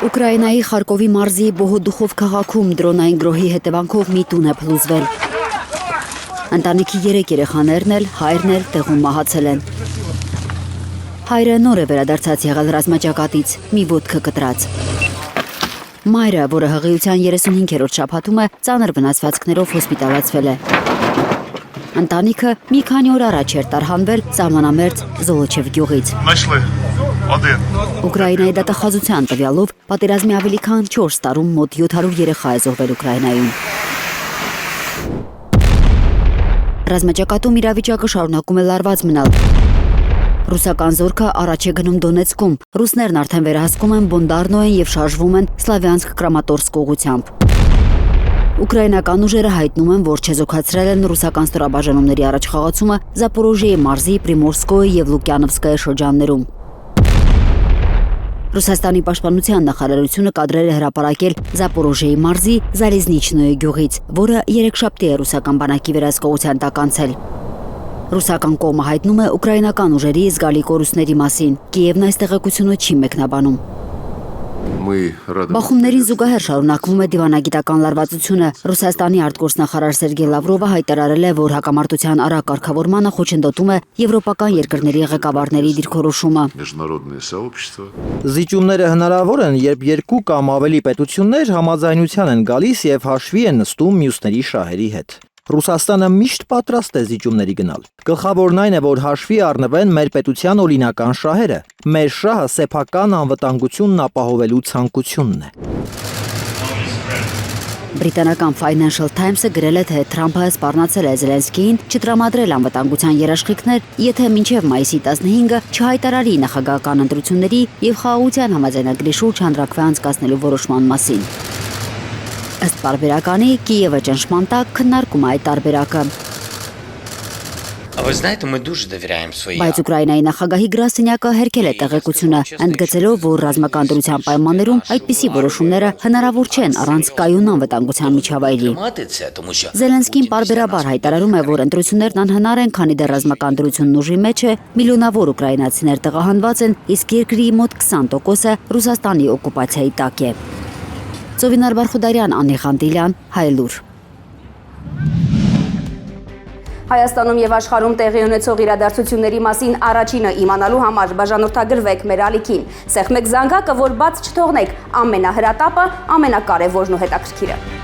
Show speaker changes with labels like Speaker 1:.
Speaker 1: Ուկրաինայի Խարկովի մարզի Բոհոդուխով քաղաքում դրոնային գրոհի հետևանքով մի տուն է փլուզվել։ Ընտանիքի 3 երեխաներն էլ, հայրն էլ տեղում մահացել են։ Հայրը նոր է վերադարձած եղել ռազմաճակատից, մի ոտքը կտրած։ Մայրը, որը հղիության 35-րդ շաբաթում է, ծանր վնասվածքներով հոսպիտալացվել է։ Ընտանիքը մի քանի օր առաջ էր տարհանվել սահմանամերձ Զոլոչև գյուղից։ Ուկրաինայի դատախազության տվյալով պատերազմի ավելի քան 4 տարում մոտ 700 երեխա է զոհվել Ուկրաինայում։ Ռազմաճակատում իրավիճակը շարունակում է լարված մնալ։ Ռուսական զորքը առաջ է գնում Դոնեցկում, ռուսներն արդեն վերահսկում են Բոնդարնոեն եւ շարժվում են Սլավյանսկ-Կրամատորսկ ուղղությամբ։ Ուկրաինական ուժերը հայտնում են, որ չեզոքացրել են ռուսական ստորաբաժանումների առաջխաղացումը Զապորոժիեի մարզի Պրիմորսկոյի եւ Լուկյանովսկայի շրջաններում։ Ռուսաստանի պաշտպանության նախարարությունը կադրեր է հրապարակել Զապորոժիեի մարզի Զալեզնիչնոյի գյուղից, որը երեքշաբթի է ռուսական բանակի վերահսկողության տակ անցել։ Ռուսական կողմը հայտնում է ուկրաինական ուժերի զգալի կորուստների մասին։ Կիևն այս տեղեկությունը չի մեկնաբանում։ Բախումներին զուգահեռ շարունակվում է դիվանագիտական լարվածությունը։ Ռուսաստանի արտգործնախարար Սերգեյ Լավրովը հայտարարել է, որ հակամարտության արագ կարգավորմանը խոչընդոտում է եվրոպական երկրների ղեկավարների դիրքորոշումը։
Speaker 2: Զիջումները հնարավոր են, երբ 2 կամ ավելի պետություններ համաձայնության են գալիս եւ հաշվի են նստում մյուսների շահերի հետ։ Ռուսաստանը միշտ պատրաստ է զիջումների գնալ։ Գլխավորն այն է, որ հաշվի առնվեն մեր պետության օրինական շահերը։ Մեր շահը սեփական անվտանգությունն ապահովելու ցանկությունն է։
Speaker 1: Բրիտանական Financial Times-ը գրել է, թե Թրամփը սպառնացել է Զելենսկիին չտրամադրել անվտանգության երաշխիքներ, եթե մինչև մայիսի 15-ը չհայտարարի նախագահական ընտրությունների եւ խաղաղության համաձայնագրի շուրջ հանրաքվե անցկացնելու որոշման մասին։ Ըստ պարբերականի, Կիևը ճնշման տակ քննարկում է այդ տարբերակը։ Բայց Ուկրաինայի նախագահի գրասենյակը հերքել է տեղեկությունը, ընդգծելով, որ ռազմական դրության պայմաններում այդպիսի որոշումները հնարավոր չեն առանց կայուն անվտանգության միջավայրի։ Զելենսկին պարբերաբար հայտարարում է, որ ընտրություններն անհնար են, քանի դեռ ռազմական դրությունն ուժի մեջ է, միլիոնավոր ուկրաինացիներ տեղահանված են, իսկ երկրի մոտ 20%-ը Ռուսաստանի օկուպացիայի տակ է։ Ծովինար Բարխուդարյան, Անի Խանդիլյան, Հայլուր։
Speaker 3: Հայաստանում եւ աշխարհում տեղի ունեցող իրադարձությունների մասին առաջինը իմանալու համար բաժանորդագրվեք մեր ալիքին։ Սեղմեք զանգակը, որ բաց չթողնեք ամենահրատապը, ամենակարևորն ու հետաքրքիրը։